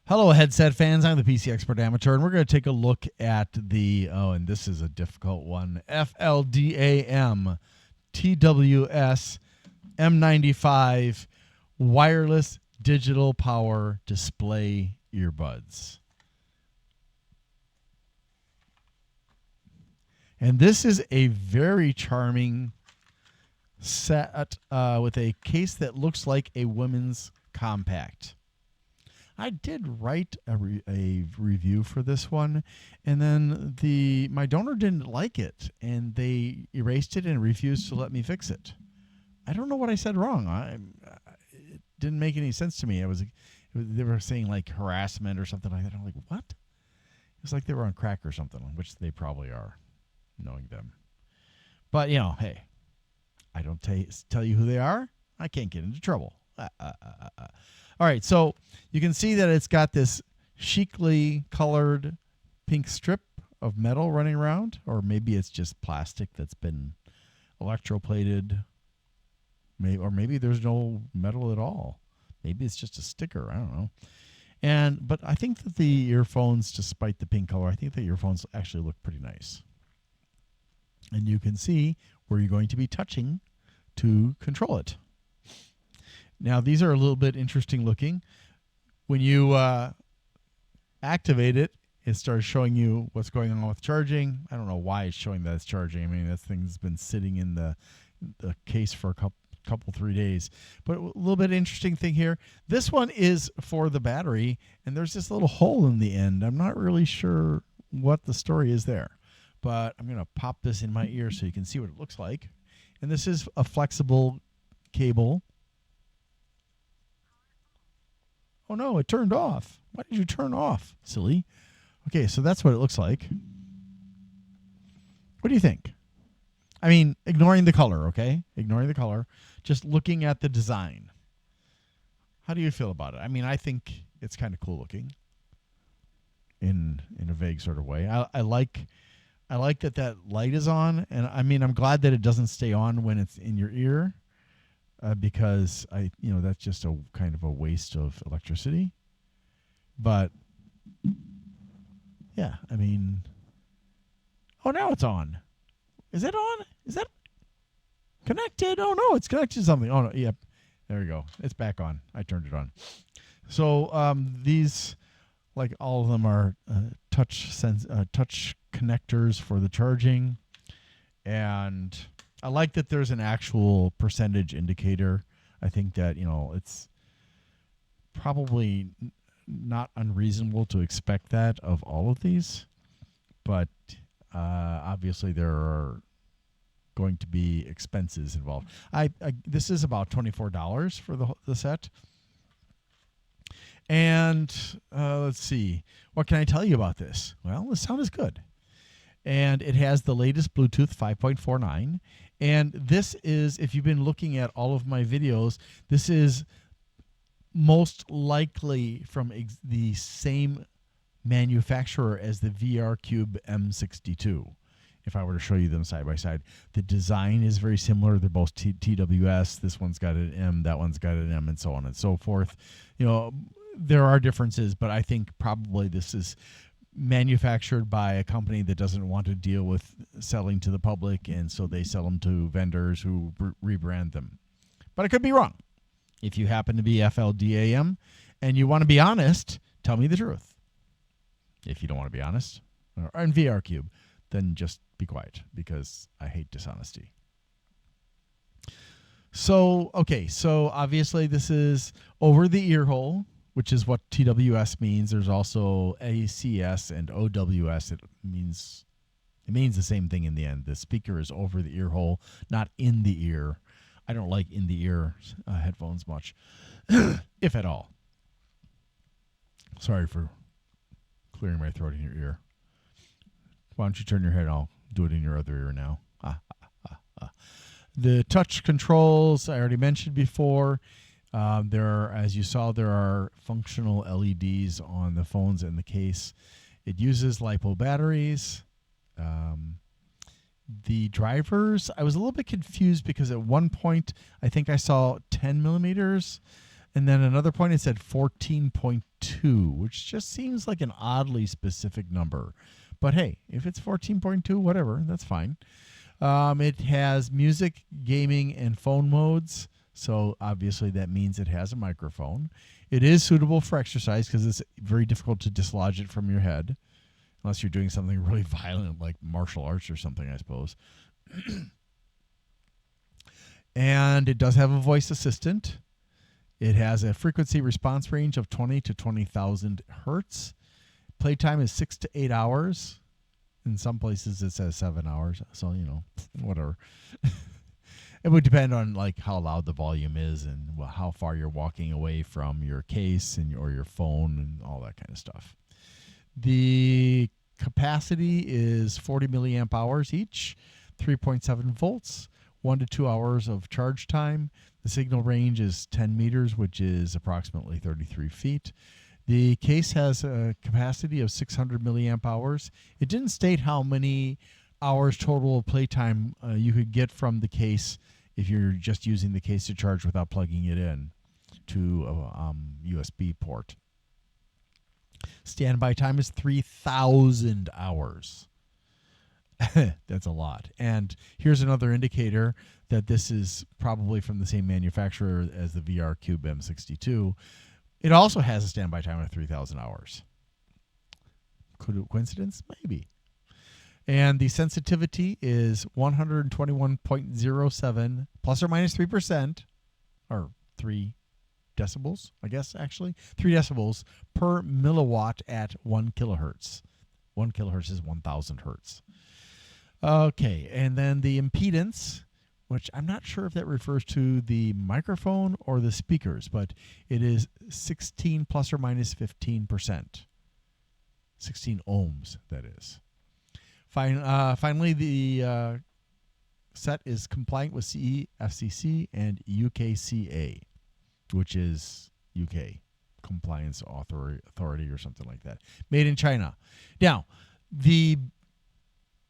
Hello, headset fans. I'm the PC Expert Amateur, and we're going to take a look at the, and this is a difficult one, FLDAM TWS M95 wireless digital power display earbuds. And this is a very charming set with a case that looks like a women's compact. I did write a review for this one, and then my donor didn't like it, and they erased it and refused to let me fix it. I don't know what I said wrong. It didn't make any sense to me. They were saying like harassment or something like that. I'm like, what? It was like they were on crack or something, which they probably are, knowing them. But hey, I don't tell you who they are. I can't get into trouble. All right, so you can see that it's got this chicly colored pink strip of metal running around, or maybe it's just plastic that's been electroplated. Or maybe there's no metal at all. Maybe it's just a sticker. I don't know. But I think that the earphones, despite the pink color, I think the earphones actually look pretty nice. And you can see where you're going to be touching to control it. Now, these are a little bit interesting looking. When you activate it, it starts showing you what's going on with charging. I don't know why it's showing that it's charging. I mean, that thing's been sitting in the case for a couple 3 days. But a little bit interesting thing here. This one is for the battery, and there's this little hole in the end. I'm not really sure what the story is there. But I'm going to pop this in my ear so you can see what it looks like. And this is a flexible cable. Oh, no, it turned off. Why did you turn off, silly? Okay, so that's what it looks like. What do you think? I mean, ignoring the color, okay? Ignoring the color. Just looking at the design. How do you feel about it? I mean, I think it's kind of cool looking in a vague sort of way. I like that light is on, and I mean, I'm glad that it doesn't stay on when it's in your ear. Because that's just a kind of a waste of electricity. But yeah, I mean, oh, now it's on. Is it on? Is that connected? Oh no, it's connected to something. Oh no, yep, there we go. It's back on. I turned it on. So these, like all of them, are touch connectors for the charging, and I like that there's an actual percentage indicator. I think that, it's probably not unreasonable to expect that of all of these. But obviously there are going to be expenses involved. This is about $24 for the set. And let's see. What can I tell you about this? Well, the sound is good. And it has the latest Bluetooth 5.49. And this is, if you've been looking at all of my videos, this is most likely from the same manufacturer as the VR Cube M62. If I were to show you them side by side, the design is very similar. They're both TWS. This one's got an M, that one's got an M, and so on and so forth. There are differences, but I think probably this is manufactured by a company that doesn't want to deal with selling to the public, and so they sell them to vendors who rebrand them. But I could be wrong. If you happen to be FLDAM and you want to be honest, tell me the truth. If you don't want to be honest, or in VR Cube, then just be quiet, because I hate dishonesty. So obviously this is over the ear hole, which is what TWS means. There's also ACS and OWS. It means the same thing in the end. The speaker is over the ear hole, not in the ear. I don't like in the ear headphones much, if at all. Sorry for clearing my throat in your ear. Why don't you turn your head? I'll do it in your other ear now. The touch controls I already mentioned before. As you saw, there are functional LEDs on the phones in the case. It uses LiPo batteries. The drivers, I was a little bit confused because at one point I think I saw 10 millimeters, And then another point, it said 14.2, which just seems like an oddly specific number. But hey, if it's 14.2, whatever, that's fine. It has music, gaming, and phone modes. So obviously that means it has a microphone. It is suitable for exercise because it's very difficult to dislodge it from your head, unless you're doing something really violent like martial arts or something, I suppose. And it does have a voice assistant. It has a frequency response range of 20 to 20,000 hertz. Playtime is 6 to 8 hours. In some places it says 7 hours. So, whatever. It would depend on like how loud the volume is and how far you're walking away from your case or your phone and all that kind of stuff. The capacity is 40 milliamp hours each, 3.7 volts, 1 to 2 hours of charge time. The signal range is 10 meters, which is approximately 33 feet. The case has a capacity of 600 milliamp hours. It didn't state how many hours total of playtime you could get from the case if you're just using the case to charge without plugging it in to a USB port. Standby time is 3,000 hours. That's a lot. And here's another indicator that this is probably from the same manufacturer as the VR Cube M62. It also has a standby time of 3,000 hours. Coincidence? Maybe. And the sensitivity is 121.07 plus or minus 3%, or 3 decibels, I guess, actually. 3 decibels per milliwatt at 1 kilohertz. 1 kilohertz is 1,000 hertz. Okay, and then the impedance, which I'm not sure if that refers to the microphone or the speakers, but it is 16 plus or minus 15%. 16 ohms, that is. Finally, the set is compliant with CE, FCC, and UKCA, which is UK Compliance Authority or something like that. Made in China. Now, the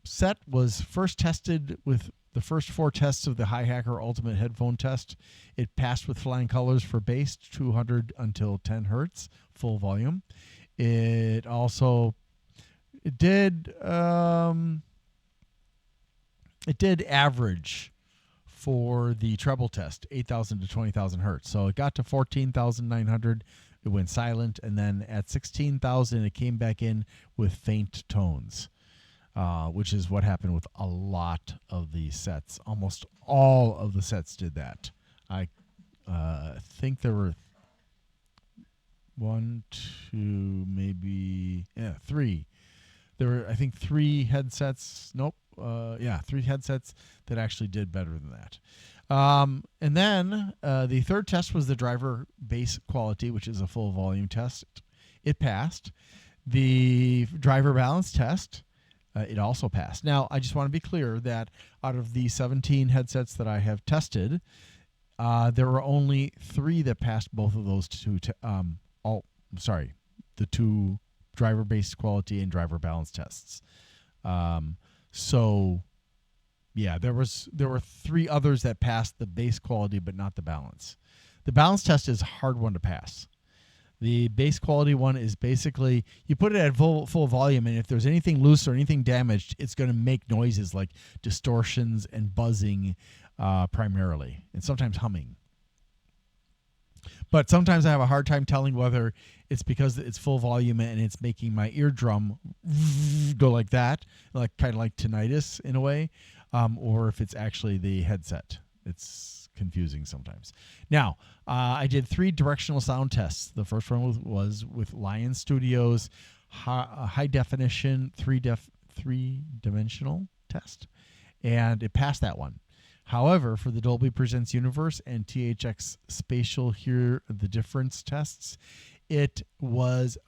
set was first tested with the first 4 tests of the Hi Hacker Ultimate Headphone Test. It passed with flying colors for bass, 200 until 10 hertz, full volume. It did average for the treble test, 8,000 to 20,000 hertz. So it got to 14,900. It went silent, and then at 16,000, it came back in with faint tones. Which is what happened with a lot of the sets. Almost all of the sets did that. I think there were 3. There were, I think, 3 headsets. Nope. 3 headsets that actually did better than that. And then the third test was the driver bass quality, which is a full volume test. It passed. The driver balance test, it also passed. Now, I just want to be clear that out of the 17 headsets that I have tested, there were only 3 that passed both of those two. The 2 driver-based quality and driver balance tests. So, yeah, there were 3 others that passed the bass quality, but not the balance. The balance test is a hard one to pass. The bass quality one is basically you put it at full volume, and if there's anything loose or anything damaged, it's going to make noises like distortions and buzzing primarily, and sometimes humming. But sometimes I have a hard time telling whether it's because it's full volume and it's making my eardrum go like that, like kind of like tinnitus in a way, or if it's actually the headset. It's confusing sometimes. Now, I did 3 directional sound tests. The first one was with Lion Studios high definition 3-dimensional test, and it passed that one. However, for the Dolby Presents Universe and THX Spatial Hear the Difference tests, it was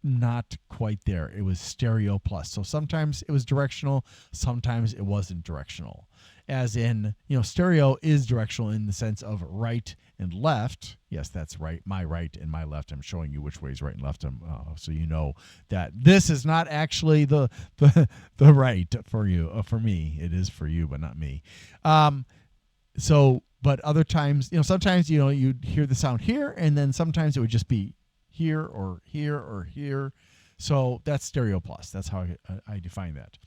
not quite there. It was stereo plus. So sometimes it was directional, sometimes it wasn't directional. As in, stereo is directional in the sense of right and left. Yes, that's right. My right and my left. I'm showing you which way is right and left, so you know that this is not actually the right for you. For me, it is for you, but not me. So But other times, sometimes, you'd hear the sound here, and then sometimes it would just be here or here or here. So that's stereo plus. That's how I define that.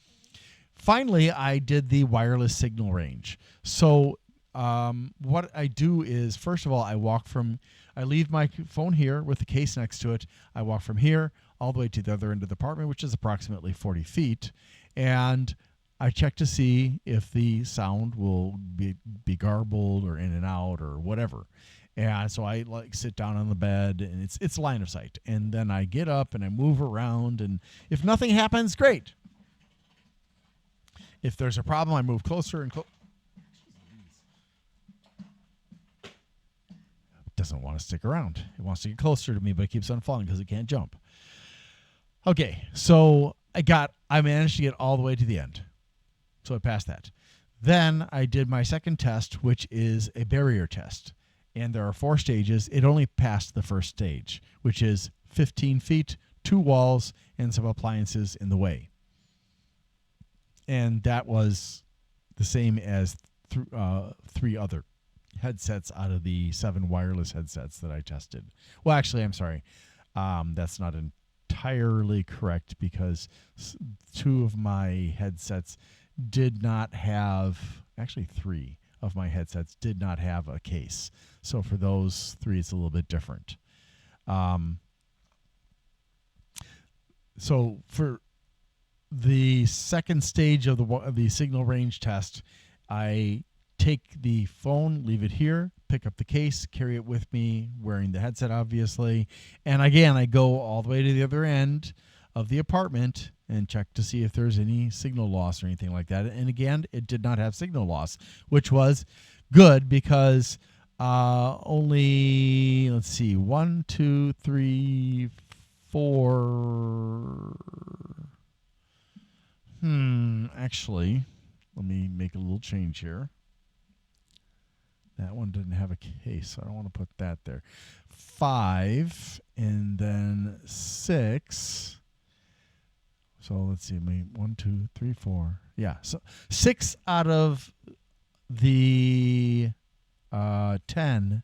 Finally, I did the wireless signal range. So what I do is, first of all, I leave my phone here with the case next to it. I walk from here all the way to the other end of the apartment, which is approximately 40 feet. And I check to see if the sound will be garbled or in and out or whatever. And so I sit down on the bed, and it's line of sight. And then I get up and I move around, and if nothing happens, great. If there's a problem, I move closer and closer. It doesn't want to stick around. It wants to get closer to me, but it keeps on falling because it can't jump. Okay, so I managed to get all the way to the end. So I passed that. Then I did my second test, which is a barrier test. And there are 4 stages. It only passed the first stage, which is 15 feet, 2 walls, and some appliances in the way. And that was the same as 3 other headsets out of the 7 wireless headsets that I tested. Well, actually, I'm sorry. That's not entirely correct, because 2 of my headsets did not have, actually 3 of my headsets did not have a case. So for those 3, it's a little bit different. So for the second stage of the signal range test, I take the phone, leave it here, pick up the case, carry it with me, wearing the headset, obviously. And again, I go all the way to the other end of the apartment and check to see if there's any signal loss or anything like that. And again, it did not have signal loss, which was good, because only, let's see, 1, 2, 3, 4. Actually, let me make a little change here. That one didn't have a case, so I don't want to put that there. 5, and then 6. So let's see, 1, 2, 3, 4. Yeah, so 6 out of the 10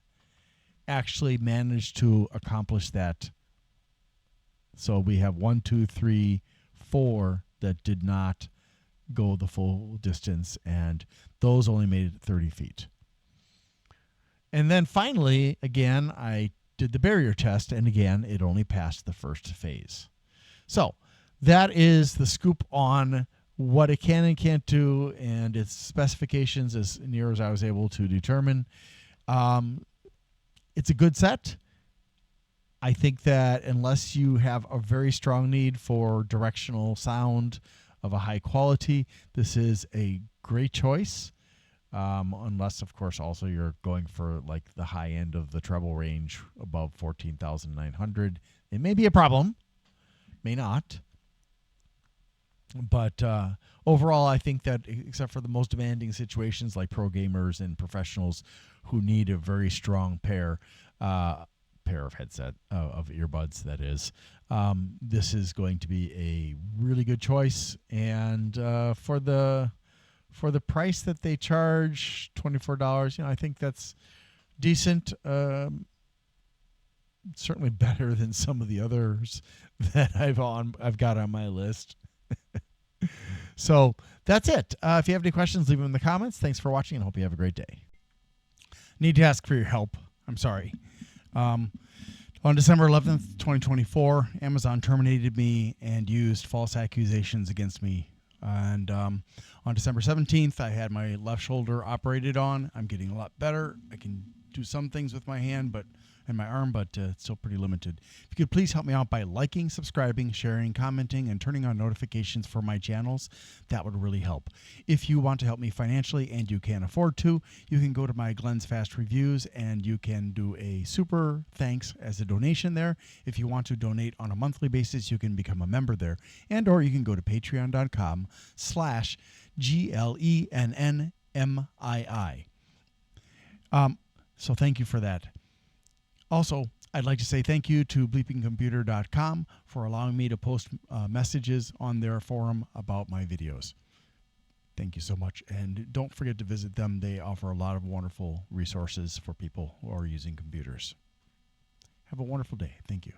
actually managed to accomplish that. So we have 1, 2, 3, 4 that did not go the full distance, and those only made it 30 feet. And then finally, again, I did the barrier test, and again, it only passed the first phase. So that is the scoop on what it can and can't do, and its specifications as near as I was able to determine. It's a good set. I think that unless you have a very strong need for directional sound of a high quality, this is a great choice. Unless, of course, also you're going for like the high end of the treble range above 14,900. It may be a problem, may not. But overall, I think that except for the most demanding situations like pro gamers and professionals who need a very strong pair of headset of earbuds, that is, this is going to be a really good choice. And for the price that they charge, $24, I think that's decent. Certainly better than some of the others that I've got on my list. So that's it. If you have any questions, leave them in the comments. Thanks for watching, and hope you have a great day. Need to ask for your help. I'm sorry. On December 11th, 2024, Amazon terminated me and used false accusations against me. And on December 17th, I had my left shoulder operated on. I'm getting a lot better. I can do some things with my hand and my arm, but it's still pretty limited. If you could please help me out by liking, subscribing, sharing, commenting, and turning on notifications for my channels, that would really help. If you want to help me financially and you can afford to, you can go to my Glenn's Fast Reviews and you can do a super thanks as a donation there. If you want to donate on a monthly basis, you can become a member there. And or you can go to patreon.com/GLENNMII. So thank you for that. Also, I'd like to say thank you to bleepingcomputer.com for allowing me to post messages on their forum about my videos. Thank you so much. And don't forget to visit them. They offer a lot of wonderful resources for people who are using computers. Have a wonderful day. Thank you.